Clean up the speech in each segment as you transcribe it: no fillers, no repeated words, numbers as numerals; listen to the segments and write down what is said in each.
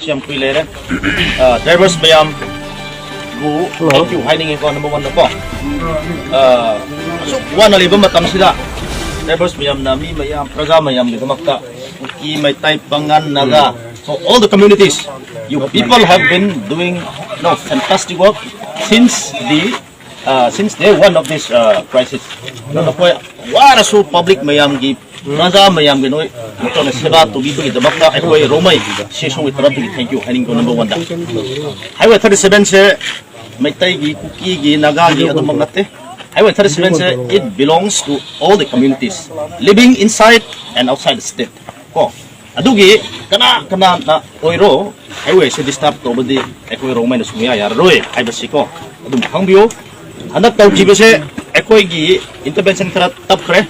siyam kuilere. Drivers bayam bu thank you hiding ko number 1 na po. So one na liba matam sila. Drivers bayam nami mayam praja mayam dito makta. Uki may type pangan naga. So all the communities, you people have been doing fantastic work since day one of this crisis. No po wala so public mayam gi praja mayam ginoy ito na sila to bibi da makta ay koy romay session with traffic thank you hiding ko number 1 da. Highway 37 se may tay gi kuki gi naga gi ato magate. Highway 37 se it belongs to all the communities living inside and outside the state. Ko adugi kana na oiro highway se disturb to bodi ekoi romay na sumya yar roy ay basiko adum hangbiyo anak taw jibese ekoi gi intervention kara tap kre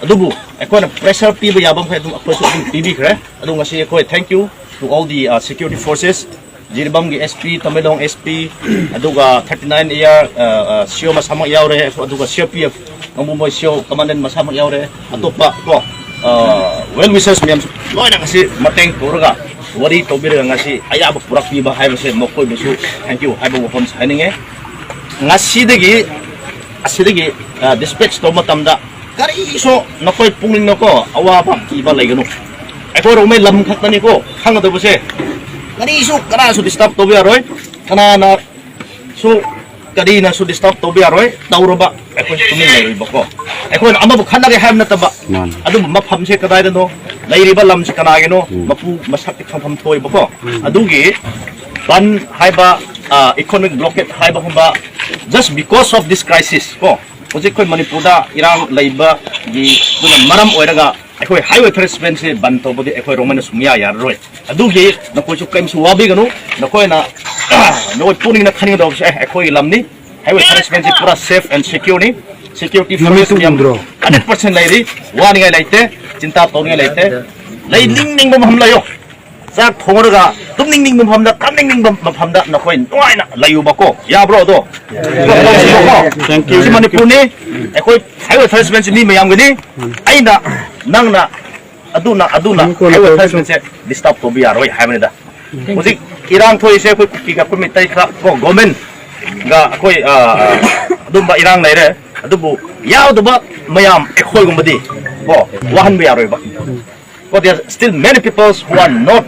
adubu ekoi na pressure piba yabang kay adum pressure pibi kre adu ngasi ekoi thank you to all the security forces Jiribam gi SP Tamilong SP aduga 39 year sio masama yaure aduga CPF ngamumoy sio kamanen masama yaure atopa ko well wishes miyam loy na kasi mateng puraga wari to bira ngasi ayaba purak piba hay base mokoy besu thank you hay bo hom sa haninge ngasi degi asidegi dispatch to matamda kari so nakoy pungling nako awa pa iba laygano ay ko rumay lam khatani ko hanga do base kari so kana so disturb to biaroy kana na so kadi na so disturb to biaroy tawro ba ay ko tumin lay bako ay ko ama bu khanage ham na taba adu mafam se kadai no lairiba lam se kanage no mapu masakti kham toy bako adugi ban haiba economic blockade haiba humba just because of this crisis ko project ko manipur da irang laiba gi dun maram oiraga ekoi highway harassment se ban to bodi ekoi roman sumya yar roi adugi na ko chu kaim su wabi ganu na ko na no puning na khani do se ekoi lamni highway harassment se pura safe and secure ni security force yam 100% lairi wani ngai laite cinta to ngai laite lai ning ning bom hamlayo sak thongorga tum ning ning bom hamda tam ning ning bom hamda na khoi noi na layu bako ya bro do thank you simani puni ekoi highway harassment ni mayam gani aina nangna aduna highway harassment se disturb to bi aroi haimeda muzik irang thoi se khoi ki ka kumi tai kha ko government ga khoi adumba irang lai re adubu yaudba mayam ekoi gumbadi ko wahan bi aroi ba but there are still many people who are not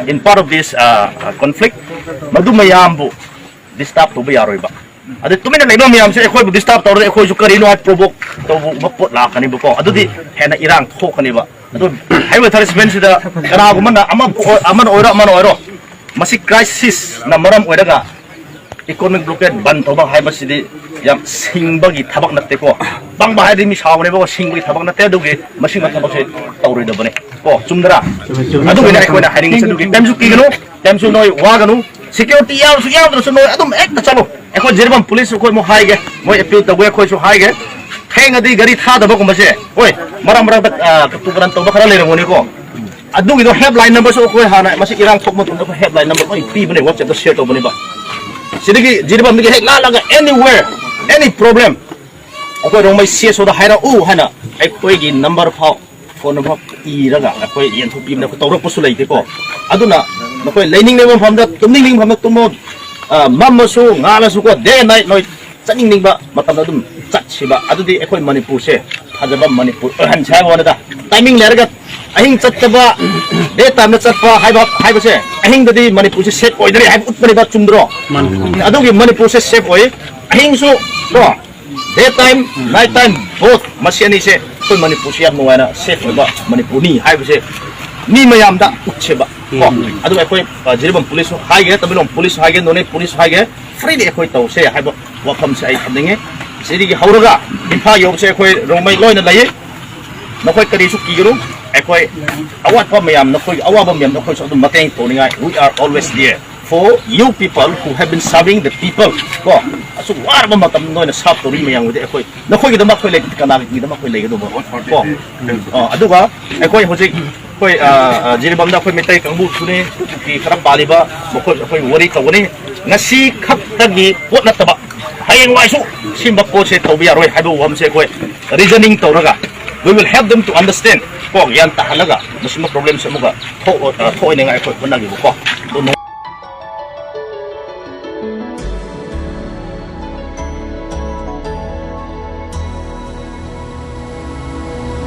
in part of this conflict madu mayam bu disturb to bi aroi ba adu tumina lai no mayam se ekoi bu disturb to re ekoi ju kari no at provoke to bu mapot la kani bu ko adudi hena irang thokani ba adu highway harassment sida kana gumana aman oiro masi crisis na maram oiraga economic blockade ban to ba haiba sidi yam singbagi thabak natte ko bang ba hai mi sawne ba singbagi thabak natte dugi masi ma thabak se tawri da bane ko chumdara adu bina ko na hiring se dugi temsu ki gano temsu noi wa gano security yaw so noi adum ek ta chalo eko jirbam police ko mo hai ge mo appeal ta go ko so hai ge heng adi gari tha da ba ko mase oi maram da tugaran to ba khara le rangoni ko adu gi do headline number so ko hana masi irang thok mo tum ko headline number ko pi bane whatsapp to share to bane ba sidigi jiribam mi hek la laga anywhere any problem ako rong mai cs so da haira hana ai koi gi number phone number i raga akoi yen thu pim na ko tawrak posu lai te ko aduna na koi lining ne pham da tumning ning pham da tumo mam so ngala su ko day night noi chaning ning ba matam da dum chat siba adudi akoi manipur se phajaba manipur han chai wona da timing le raga ahing chatba day time na chatba haiba se ahing dadi manipur se set oidari hai utpani ba chumdro adugi manipur se safe oi ahing so ro daytime nighttime both masiani se koi manipur se yam moana safe ba manipur ni hai se ni mayam da utcheba ko adu ekoi jiribam police hai ge tabilong police hai ge none police hai ge free de ekoi taw se hai ba wafam se ai thamdinge siri gi hauraga impa yob se ekoi romai loina lai nakoi kari su ki guru ekoi awat pa mayam nakoi awaba mayam nakoi so mateng to ningai we are always there for you people who have been serving the people ko asu war ba matam no na sap to ri mayang de ekoi nakoi gi damak koi le kana gi damak koi le ga do ko aduga ekoi hojik koi jiribam da koi metai kangbu sune ki kharap baliba mokoi koi wori tawani ngasi khap tagi pot na taba hayeng wai su simba ko se to bi aroi haibu wam se koi reasoning to raga we will help them to understand po yan ta halaga mas mo problem sa mga to ini nga ko nagi ko